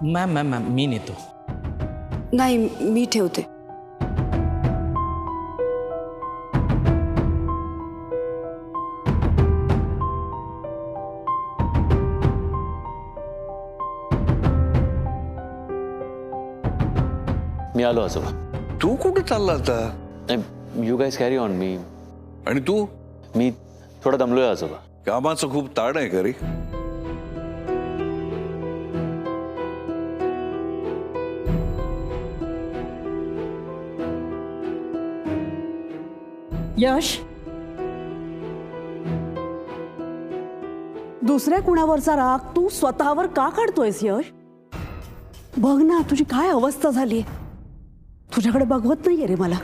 Ma'am ma'am ma'am मी नेतो. नाही मी ठेवते. मी आलो आजोबा. तू कुठे चालला आता? You guys carry on. आणि तू? मी थोडा दमलोय आजोबा. कामाचं खूप ताण आहे का रे? यश, दुसऱ्या कुणावरचा राग तू स्वतःवर का काढतोयस? यश बघ ना तुझी काय अवस्था झाली. तुझ्याकडे बघवत नाहीये रे मला.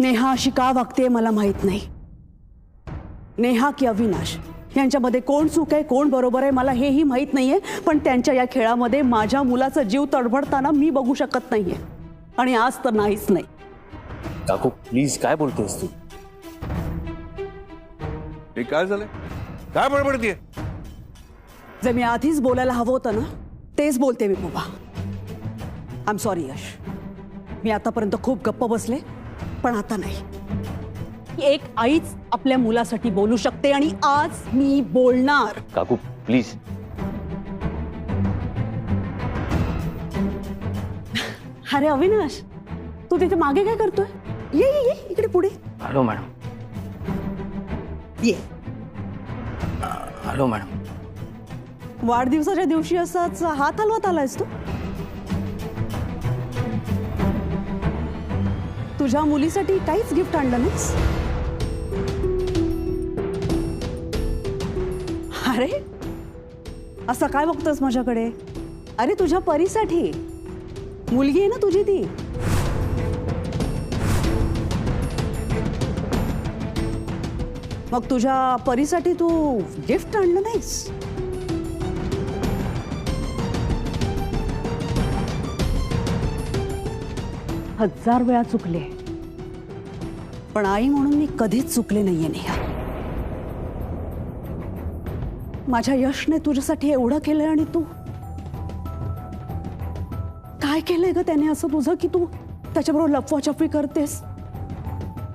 नेहा अशी का वागते मला माहित नाही. नेहा की अविनाश यांच्यामध्ये कोण चूक आहे कोण बरोबर आहे मला हेही माहित नाहीये. पण त्यांच्या या खेळामध्ये माझ्या मुलाचा जीव तडफडताना मी बघू शकत नाहीये. आणि आज तर नाहीच नाही. काकू प्लीज काय बोलतेस तू? हे काय झालंय? काय बडबडतीये? जे मी आधीच बोलायला हवं होतं ना तेच बोलते मी बाबा. आय एम सॉरी यश. मी आतापर्यंत खूप गप्प बसले पण आता नाही. एक आईच आपल्या मुलासाठी बोलू शकते आणि आज मी बोलणार. काकू प्लीज. अरे अविनाश तू तिथे मागे काय करतोय? ये ये ये इकडे पुढे. Hello madam. ये. Hello madam. वाढदिवसाच्या दिवशी असाच हात हलवत आलायस तू? तुझ्या मुलीसाठी काहीच गिफ्ट आणलं नाहीस? अरे असं काय बघतोस माझ्याकडे? अरे तुझ्या परीसाठी. मुलगी आहे ना तुझी ती. मग तुझ्या परीसाठी तू गिफ्ट आणलं नाहीस? हजार वेळा चुकले पण आई म्हणून मी कधीच चुकले नाहीये नेहा. माझ्या यशने तुझ्यासाठी एवढं केलंय आणि तू काय केलंय ग त्याने असं तुझं की तू त्याच्याबरोबर लफवाछफवी करतेस?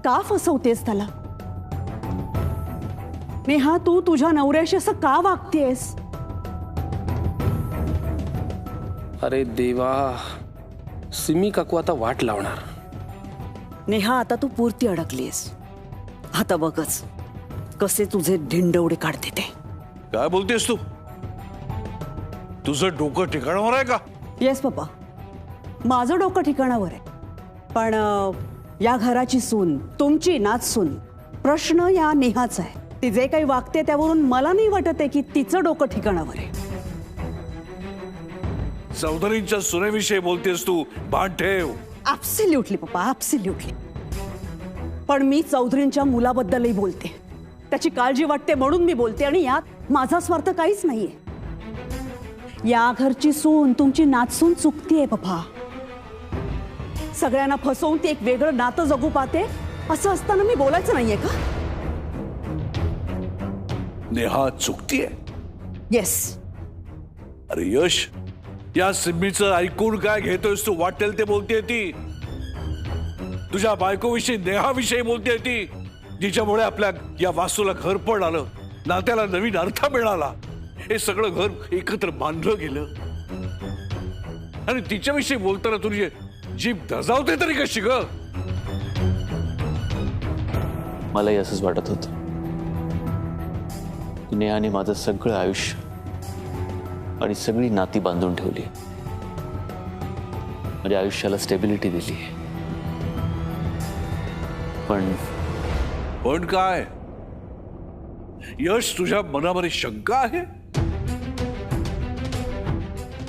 का फसवतेस त्याला? नेहा तू तुझ्या नवऱ्याशी असं का वागतेस? अरे देवा, सिमी काकू आता वाट लावणार. नेहा आता तू पुरती अडकलीस. आता बघच कसे तुझे ढिंडवडे काढते ते. काय बोलतेस तू? तुझं डोकं ठिकाणावर आहे का? येस पप्पा, माझं डोकं ठिकाणावर आहे. पण या घराची सून, तुमची नाच सून, प्रश्न या नेहाचा आहे. ती जे काही वागते त्यावरून मला नाही वाटत आहे की तिचं डोकं ठिकाणावर आहे. चौधरींच्या सुनेविषयी बोलतेस तू? भान ठेव. ऍब्सोल्युटली पप्पा, ऍब्सोल्युटली. पण मी चौधरींच्या मुलाबद्दलही बोलते. त्याची काळजी वाटते म्हणून मी बोलते आणि यात माझा स्वार्थ काहीच नाहीये. या घरची सून, तुमची नाचसून चुकतीये पप्पा. सगळ्यांना फसवून ती एक वेगळं नातं जगू पाहते. असं असताना मी बोलायचं नाहीये का? नेहा चुकतीये. येस. अरे यश, या सिम्मीचं ऐकून काय घेतोयस तू? वाटेल ते बोलतेय ती. तुझ्या बायकोविषयी, नेहाविषयी बोलतेय ती, जिच्यामुळे आपल्या या वास्तूला घर पण आलं, नात्याला नवीन अर्थ मिळाला, हे सगळं घर एकत्र बांधलं गेलं. आणि तिच्याविषयी बोलताना तुझी जीभ दजावते तरी कशी ग? मलाही असंच वाटत होतं. नेहाने माझं सगळं आयुष्य आणि सगळी नाती बांधून ठेवली. माझ्या आयुष्याला स्टेबिलिटी दिली. पण काय यश, तुझ्या मनामध्ये शंका आहे?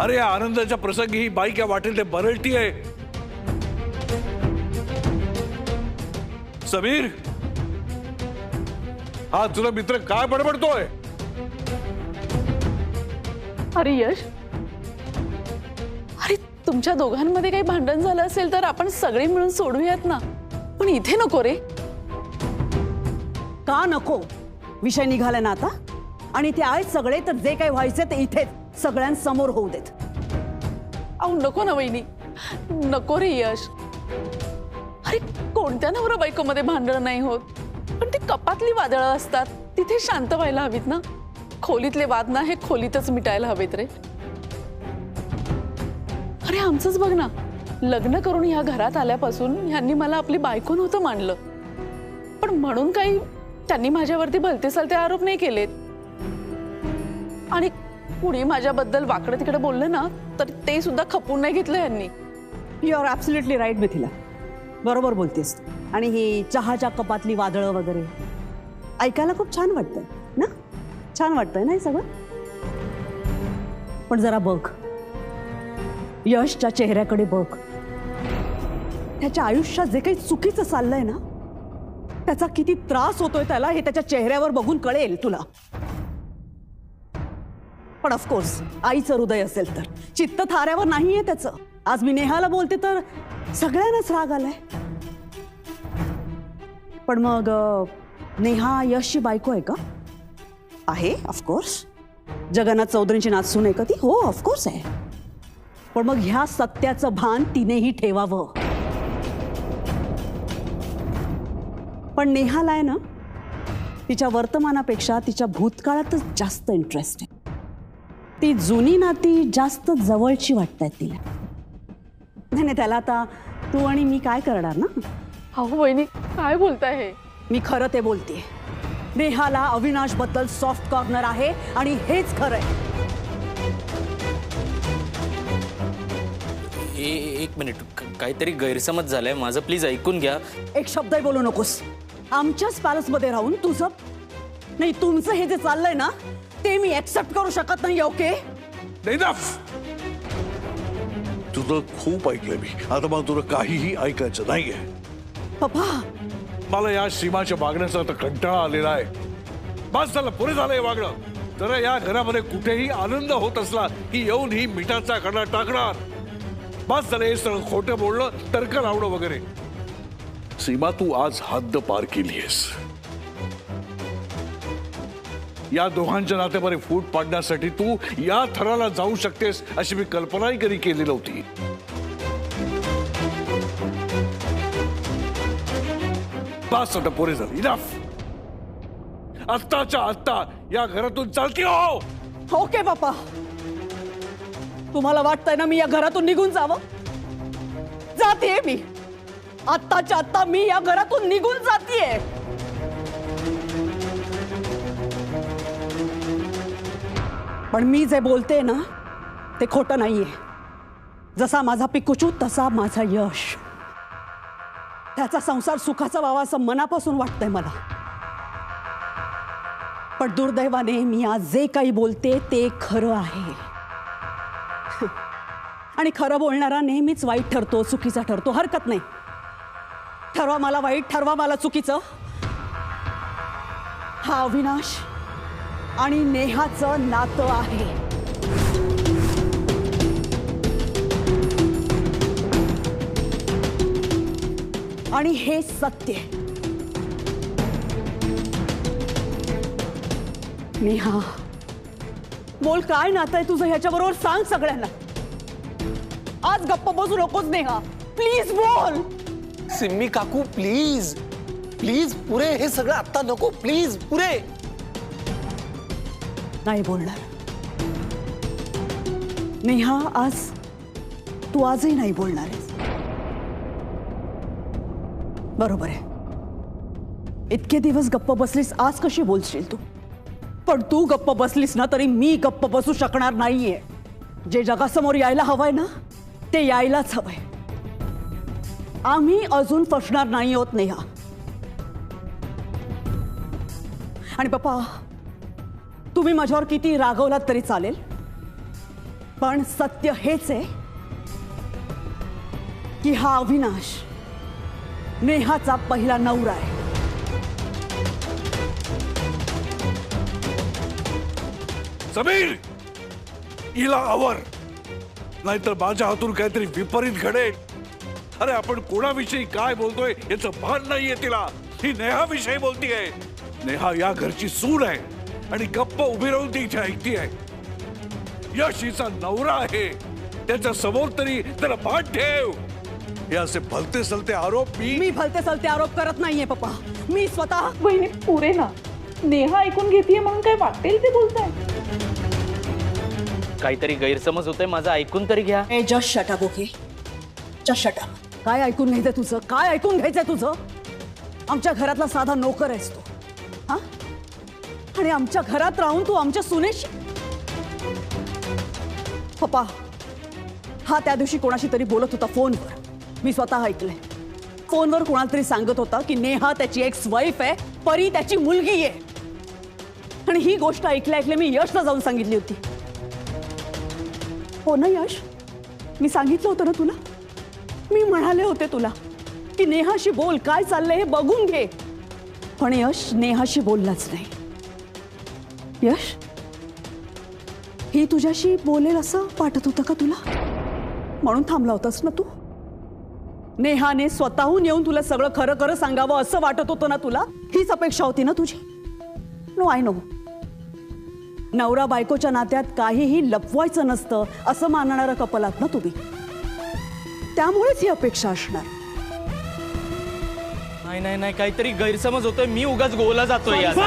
अरे या आनंदाच्या प्रसंगी ही बाई काय वाटेल ते बरळती आहे. समीर, हा तुला मित्र काय बडबडतोय? अरे यश, अरे तुमच्या दोघांमध्ये काही भांडण झालं असेल तर आपण सगळे मिळून सोडूयात ना. पण इथे नको रे. का नको? विषय निघाला ना आता. आणि ते आहेत सगळे तर जे काही व्हायचे ते इथे सगळ्यांसमोर होऊ देत. अहो नको ना वहिनी, नको रे यश. अरे कोणत्या नवरा बायको मध्ये भांडण नाही होत, पण ती कपातली वादळं असतात, तिथे शांत व्हायला हवीत ना. खोलीतले वाद ना हे खोलीतच मिटायला हवेत रे. अरे आमचंच बघ ना, लग्न करून ह्या घरात आल्यापासून ह्यांनी मला आपली बायको नव्हतं मानलं, पण म्हणून काही त्यांनी माझ्यावरती भलते सलते आरोप नाही केलेत. आणि कुणी माझ्याबद्दल वाकडं तिकडे बोललं ना तर ते सुद्धा खपून नाही घेतलं यांनी. You are absolutely right Mithila, बरोबर बोलतेस. आणि ही चहाच्या कपातली वादळं वगैरे ऐकायला खूप छान वाटतंय ना, छान वाटतंय ना हे सगळं. पण जरा बघ, यशच्या चेहऱ्याकडे बघ. त्याच्या आयुष्यात जे काही चुकीचं चाललंय ना, त्याचा किती त्रास होतोय त्याला हे त्याच्या चेहऱ्यावर बघून कळेल तुला. पण ऑफकोर्स आईचं हृदय असेल तर चित्त थाऱ्यावर नाहीये त्याचं. आज मी नेहाला बोलते तर सगळ्यांनाच राग आलाय. पण मग नेहा यशची बायको आहे का? आहे ऑफकोर्स. जगन्नाथ चौधरींची नातसून आहे का ती? हो ऑफकोर्स आहे. पण मग ह्या सत्याचं भान तिनेही ठेवावं. पण नेहाला आहे ना, तिच्या वर्तमानापेक्षा तिच्या भूतकाळातच जास्त इंटरेस्ट आहे. ती जुनी नाती जास्त जवळची वाटतायत तिला. नाही त्याला आता तू आणि मी काय करणार ना. अहो वहिनी काय बोलताय हे? मी खरं ते बोलतेय. नेहाला अविनाश बद्दल सॉफ्ट कॉर्नर आहे आणि हेच खरं आहे. एक मिनिट, काहीतरी गैरसमज झालाय माझं, प्लीज ऐकून घ्या. एक शब्दही बोलू नकोस. आमच्याच पॅलेसमध्ये राहून तुझं नाही, तुमचं हे जे चाललंय ना ते मी ऍक्सेप्ट करू शकत नाही. ओके तुझं खूप ऐकलंय मी, आता मला तुला काहीही ऐकायचं नाहीये. पप्पा मला या सीमाच्या वागण्याचा आता कंटाळा आलेला आहे. बस झालं, पुरे झालं हे वागणं. जरा या घरामध्ये कुठेही आनंद होत असला की येऊन ही मिठाचा कडा टाकणार. बस झालं हे सगळं खोटं बोलणं, तर्क लावणं वगैरे. सीमा तू आज हद्द पार केलीयस. या दोघांच्या नात्यामध्ये फूट पाडण्यासाठी तू या थराला जाऊ शकतेस अशी मी कल्पनाही कधी केली नव्हती. बस आता पुरे झालं, इनफ. आत्ताच्या आत्ता या घरातून चालती हो. ओके पप्पा, तुम्हाला वाटतंय ना मी या घरातून निघून जावं? जातेय मी. आत्ताच्या आत्ता मी या घरातून निघून जातेय. पण मी जे बोलते ना ते खोटं नाहीये. जसा माझा पिकुचू तसा माझा यश. त्याचा संसार सुखाचा व्हावा असं मनापासून वाटतंय मला. पण दुर्दैवाने मी आज जे काही बोलते ते खरं आहे. आणि खरं बोलणारा नेहमीच वाईट ठरतो, चुकीचा ठरतो. हरकत नाही, ठरवा मला वाईट, ठरवा मला चुकीचं. हा अविनाश आणि नेहाचं नातं आहे. आणि हे सत्य. नेहा बोल, काय नातं आहे तुझं ह्याच्याबरोबर? सांग सगळ्यांना. आज गप्प बसू नकोस नेहा, प्लीज बोल. सिम्मी काकू प्लीज प्लीज, पुरे हे सगळं आता नको, प्लीज पुरे. नाही बोलणार नेहा. आज तू आजही नाही बोलणार आहेस. बरोबर आहे. इतके दिवस गप्प बसलीस, आज कशी बोलशील तू? पण तू गप्प बसलीस ना तरी मी गप्प बसू शकणार नाहीये. जे जगासमोर यायला हवंय ना ते यायलाच हवंय. आम्ही अजून फसणार नाही आहोत नेहा. आणि पप्पा, तुम्ही माझ्यावर किती रागवलात तरी चालेल, पण सत्य हेच आहे की हा अविनाश नेहाचा पहिला नवरा आहे. समीर, हिला आवर, नाहीतर माझ्या हातून काहीतरी विपरीत घडेल. अरे आपण कोणाविषयी काय बोलतोय याचं भान नाहीये तिला. ही नेहाविषयी बोलतीये. नेहा या घरची सून आहे आणि गप्प उभी राहून ती इथे ऐकतीये. यश हिचा नवरा आहे. त्याच्या समोर तरी जरा भान ठेव. हे असे भलते सलते आरोप मी भलते सलते आरोप करत नाहीये पप्पा. मी स्वतः बहिणी पुरे ना. नेहा ऐकून घेतीये म्हणून काय वाटेल ते बोलताय. काहीतरी गैरसमज होतोय माझं, ऐकून तरी घ्या. ए just shut up. Okay just shut up. काय ऐकून घ्यायचंय तुझं? काय ऐकून घ्यायचंय तुझं? आमच्या घरातला साधा नोकर आहेस तू, हा? आणि आमच्या घरात राहून तू आमच्या सुनेशी. पप्पा हा त्या दिवशी कोणाशी तरी बोलत होता फोनवर. मी स्वतः ऐकलंय. फोनवर कोणाला तरी सांगत होता की नेहा त्याची एक्स वाईफ आहे, परी त्याची मुलगी आहे. आणि ही गोष्ट ऐकल्या मी यशला जाऊन सांगितली होती. हो ना यश, मी सांगितलं होतं ना तुला. मी म्हणाले होते तुला की नेहाशी बोल, काय चाललंय हे बघून घे. पण यश नेहाशी बोललाच नाही. यश ही तुझ्याशी बोलेल असं वाटत होतं का तुला? म्हणून थांबला होतास ना तू? नेहाने स्वतःहून येऊन तुला सगळं खरं खरं सांगावं असं वाटत होतं ना तुला? हीच अपेक्षा होती ना तुझी? No I know. नवरा बायकोच्या नात्यात काहीही लपवायचं नसतं असं मानणारं कपल आहात ना तुम्ही. त्यामुळेच ही अपेक्षा असणार. नाही नाही नाही, काहीतरी गैरसमज होतोय. मी उगाच गोला जातोय यार.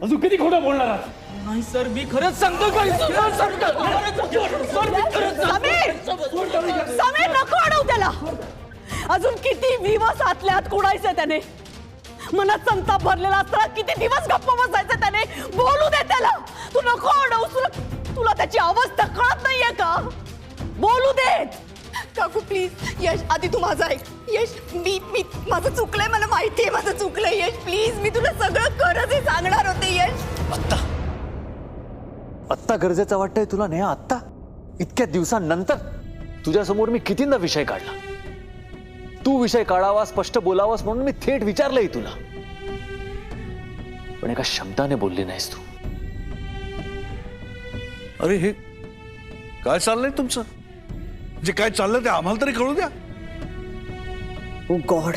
अजून किती खोटं बोलणार आहात? नाही सर, मी खरंच सांगतो. समीर नको अडवू त्याला. अजून किती दिवस आतल्यात कुडायचे त्याने. मनात संताप भरलेला असताना किती दिवस गप्प बसायचं त्याने. बोलू दे त्याला. तू नको अडवू. तुला त्याची अवस्था कळत नाहीये का? बोलू दे. काकू प्लीज. यश आधी तू माझं ऐक. यश मी माझं चुकलंय, मला माहितीये माझं चुकलंय. यश प्लीज, मी तुला सगळं खरंच हे सांगणार होते. यश आत्ता गरजेचं वाटतंय तुला नेहा? आत्ता इतक्या दिवसांनंतर तुझ्यासमोर मी कितींदा विषय काढला. तू विषय काढावा, स्पष्ट बोलावास म्हणून मी थेट विचारलंय तुला, पण एका शब्दाने बोलली नाहीस तू. अरे हे काय चाललंय तुमचं? जे काय चाललंय ते आम्हाला तरी कळू द्या. ओ गॉड,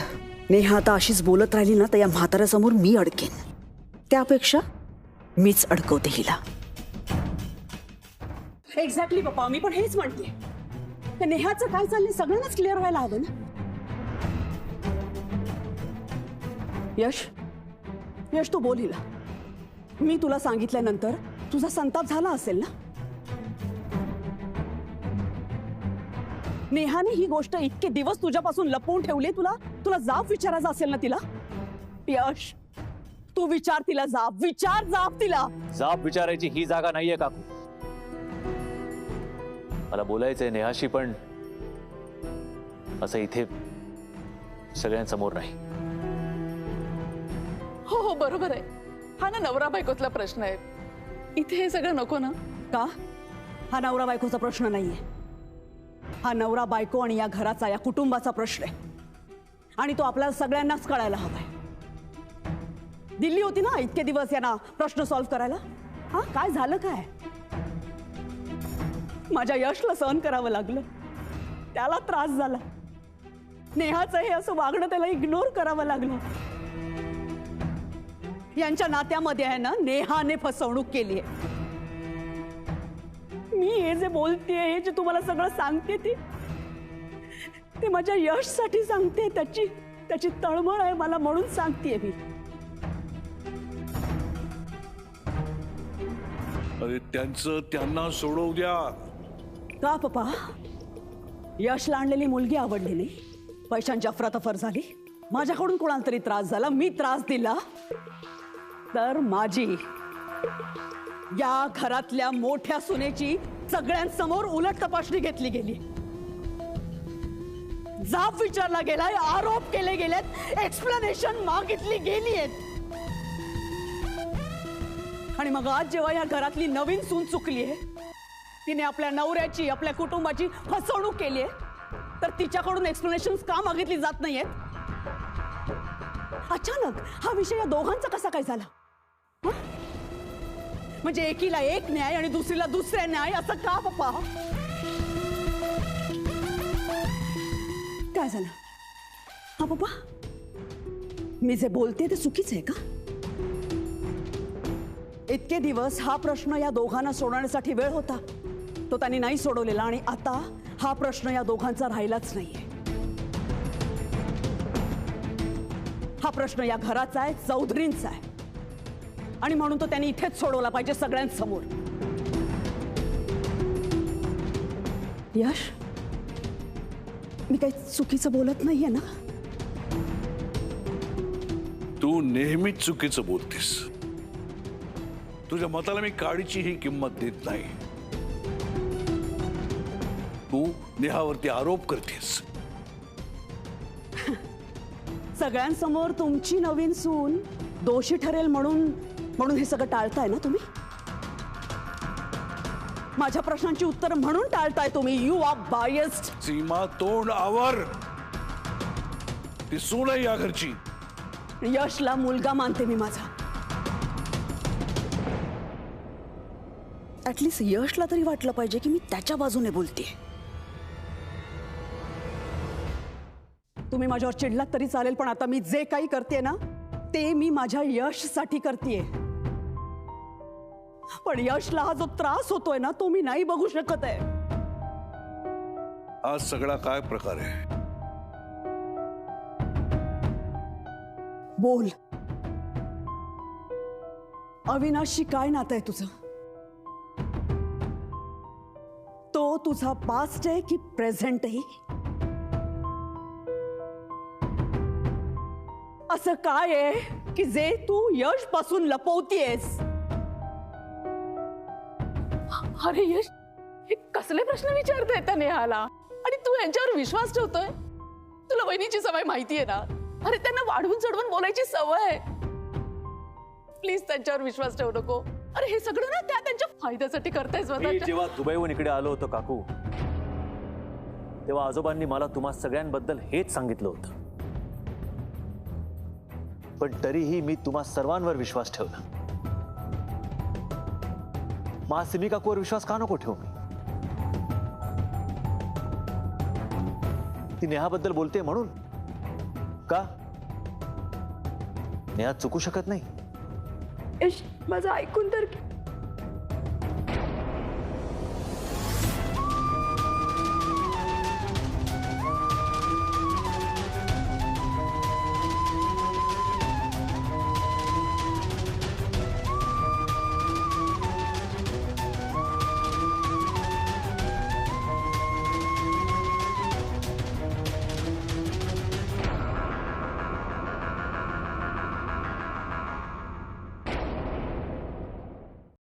नेहा आता अशीच बोलत राहिली ना तर या म्हाताऱ्यासमोर मी अडकेन. त्यापेक्षा मीच अडकवते हिला. एक्झॅक्टली पप्पा, मी पण हेच म्हणते. नेहाचं काय चाललंय सगळ्यांनाच क्लिअर व्हायला हवं ना. यश यश तू बोल हिला. मी तुला सांगितल्यानंतर तुझा संताप झाला असेल ना? नेहाने ही गोष्ट इतके दिवस तुझ्यापासून लपवून ठेवली. तुला जाब विचारायचा असेल ना तिला? यश तू विचार तिला. विचार जाब तिला. जाब विचारायची ही जागा नाहीये काकू. मला बोलायचंय नेहाशी, पण असं इथे सगळ्यांसमोर नाही. हो हो बरोबर आहे. हा ना नवरा बायकोतला प्रश्न आहे. इथे हे सगळं नको ना. का? हा नवरा बायकोचा प्रश्न नाहीये. हा नवरा बायको आणि या घराचा, या कुटुंबाचा प्रश्न आहे. आणि तो आपल्याला सगळ्यांनाच कळायला हवाय. दिल्ली होती ना इतके दिवस यांना प्रश्न सॉल्व्ह करायला. हा काय झालं? काय माझ्या यशला सहन करावं लागलं. त्याला त्रास झाला. नेहाचं हे असं वागणं त्याला इग्नोर करावं लागलं. यांच्या नात्यामध्ये आहे ना नेहाने फसवणूक केली आहे. मी हे जे बोलतेय, हे जे तुम्हाला सगळं सांगते ते माझ्या यशसाठी सांगते. त्याची तळमळ आहे मला म्हणून सांगतेय मी. अरे त्यांचं त्यांना सोडवू द्या. का पप्पा? यशला आणलेली मुलगी आवडली नाही, पैशांची अफरातफर झाली, माझ्याकडून कोणाला तरी त्रास झाला, मी त्रास दिला, तर माझी या घरातल्या मोठ्या सुनेची सगळ्यांसमोर उलट तपासणी घेतली गेली. जाब विचारला गेलाय, आरोप केले गेलेत, एक्सप्लेनेशन मागितली गेली आहेत. आणि मग आज जेव्हा या घरातली नवीन सून चुकली आहे, तिने आपल्या नवऱ्याची, आपल्या कुटुंबाची फसवणूक केली आहे, तर तिच्याकडून एक्सप्लेनेशन्स का मागितली जात नाहीयेत? अचानक हा विषय या दोघांचा कसा काय झाला? म्हणजे एकीला एक न्याय आणि दुसरीला दुसरा न्याय, असं का पप्पा? काय झालं? हा पप्पा, मी जे बोलते ते चुकीचं आहे का? इतके दिवस हा प्रश्न या दोघांना सोडवण्यासाठी वेळ होता, तो त्यांनी नाही सोडवलेला आणि आता हा प्रश्न या दोघांचा राहिलाच नाहीये. हा प्रश्न या घराचा आहे, चौधरींचा आहे आणि म्हणून तो त्यांनी इथेच सोडवला पाहिजे सगळ्यांसमोर. यश, मी काही चुकीचं बोलत नाहीये ना? तू नेहमीच चुकीचं बोलतेस. तुझ्या मताला मी काडीची ही किंमत देत नाही. तू नेहावरती आरोप करतेस. सगळ्यांसमोर तुमची नवीन सून दोषी ठरेल म्हणून हे सगळं टाळताय ना तुम्ही? माझ्या प्रश्नांची उत्तर म्हणून टाळताय तुम्ही. You R biased. सीमा, तोंड आवर. ती सून आहे या घरची. यशला मुलगा मानते मी माझा. ऍटलीस्ट यशला तरी वाटलं पाहिजे की मी त्याच्या बाजूने बोलतेय. तुम्ही माझ्यावर चिडलात तरी चालेल, पण आता मी जे काही करते ना ते मी माझ्या यशसाठी करतेय. पण यशला हा जो त्रास होतोय ना तो मी नाही बघू शकत आहे. हा सगळा काय प्रकार आहे? बोल, अविनाशशी काय नातं आहे तुझं? तो तुझा पास्ट आहे की प्रेझेंट आहे? असं काय आहे की जे तू यश पासून लपवतीयस? अरे यश, हे कसले प्रश्न विचारताय त्या नेहाला आणि तू यांच्यावर विश्वास ठेवतोय? तुला वहिनीची सवय माहितीये ना. अरे त्यांना वाढवून चढवून बोलायची सवय आहे. प्लीज त्यांच्यावर विश्वास ठेवू नको. अरे हे सगळं ना त्या त्यांच्या फायद्यासाठी करताय मी स्वतःच्या. जेव्हा दुबईहून इकडे आलो होतो काकू, तेव्हा आजोबांनी मला तुम्हा सगळ्यांबद्दल हेच सांगितलं होतं. पण तरीही मी तुम्हा सर्वांवर विश्वास ठेवला. मा सिमी काकूवर विश्वास का नको ठेवू? मी ती नेहाबद्दल बोलते म्हणून का? नेहा चुकू शकत नाही. यश, माझं ऐकून तर